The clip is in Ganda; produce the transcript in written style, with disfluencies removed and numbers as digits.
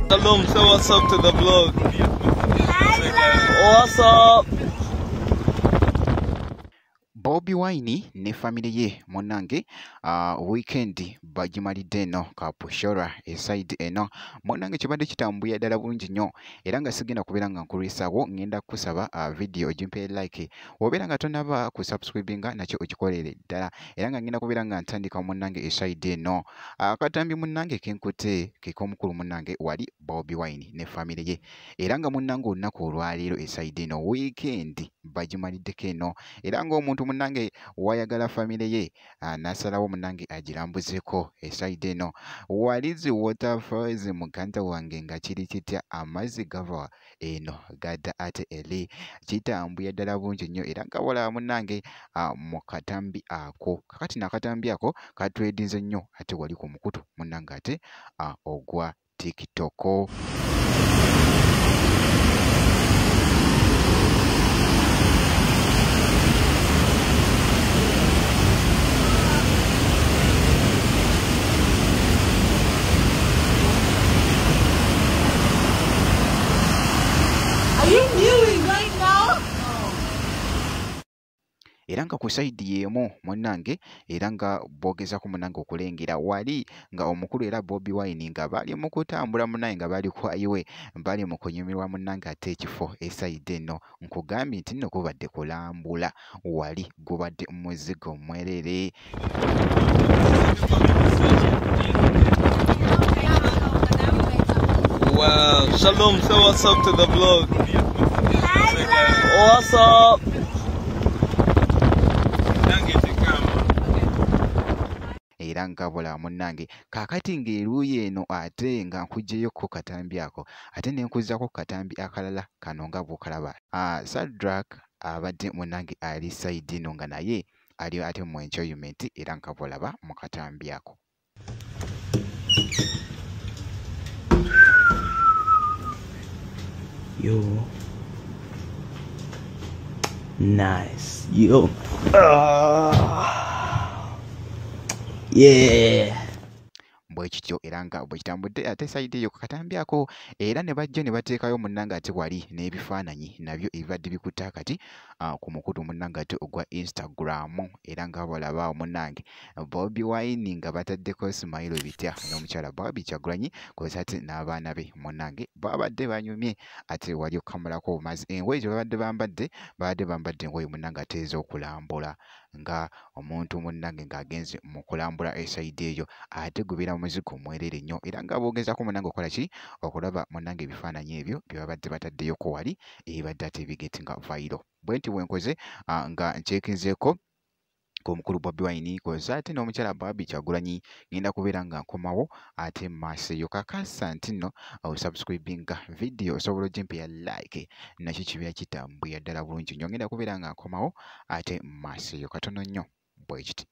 Shalom, say what's up to the vlog. What's up? Bobi Wine ne family ye monange weekend bagimalidde eno kapushora eside eno monange kibadde kitambuya ddala bulungi nnyo era nga sigenda kubeera nga nkulwisaawo ngenda kusaba video ogimpe like obeera nga tonaba ku subscribinga nakyo okikolere ddala era nga ngenda kubeera nga ntandika monange eside eno akatambi monange kenkute kekomukulu monange wali Bobi Wine ne family ye era nga monange olunaku olwaleero eside eno weekend bagimaliddeko eno era nga omuntu munange wayagala family ye nasalawo munange agirambuzeko esaide eno walizi waterfalls muganda wange nga kiri kitya amazzi gava eno gadda ate eri kitambuya ddala bungi nnyo era nga wala munange mu katambi ako kakati nakatambi ako katwedinze nnyo ate wali ku mukutu munange ate ogwa TikTok. Era nga ku side yemu munange era nga bogezaku munange okulengera wali nga omukulu era Bobi Wine nga bali mu kutambula munange nga bali ku highway bali mu kunyumirwa munange ate ekifo eside eno nkugambye nti nno gubadde kulambula wali gubadde muzigo mwerere. Wow, shalom, say what's up to the vlog. What's up? Era nga bula munange kakati ng'eruuyi eno ate nga nkugyeyo ku katambi ako ate ne nkuzzaako ku katambi akalala kano nga bw'okalaba. Sadrak abadde munange ali side eno nga naye ali ate mu enjoyment era nga bw'olaba mu katambi ako. Yo. Nice. Yo. Yeah. Bwe kityo era nga bwe kitambudde ate side eyo ku katambi ako era ne bajja ne bateekayo munnange ate wali n'ebifaananyi nabyo ebibadde bikutte akati ku mukutu munnange ate ogwa Instagram era nga balaba munnange Bobi Wine nga bataddeko smile bitya n'omukyala Barbie Kyagulanyi kw'ossa ate n'abaana be munnange babadde banyumye ate wali okukamulako mazi engoye gye babadde bambadde engoye munnange ate ez'okulambula nga omuntu munnange ng'agenze mu kulambula esayidi eyo ate gubeera muzigo mwerere nnyo era nga boogezaako munnange okola ki okulaba munnange ebifaananyi ebyo bye babadde bataddeyoko wali ebibadde ate bigetinga viral bwe nti bwe nkoze nga ncekinzeeko omukulu Bobi Wine koza ate n'omukyala Barbie Kyagulanyi ngenda kubeera nga nkomawo ate maaso eyo kakasa nti nno subscribinga video osobola ogimpe ya like nakyo kibeera kitambuya ddala bulungi nnyo ngenda kubeera nga nkomawo ate maaso eyo katono nnyo bwe kiti.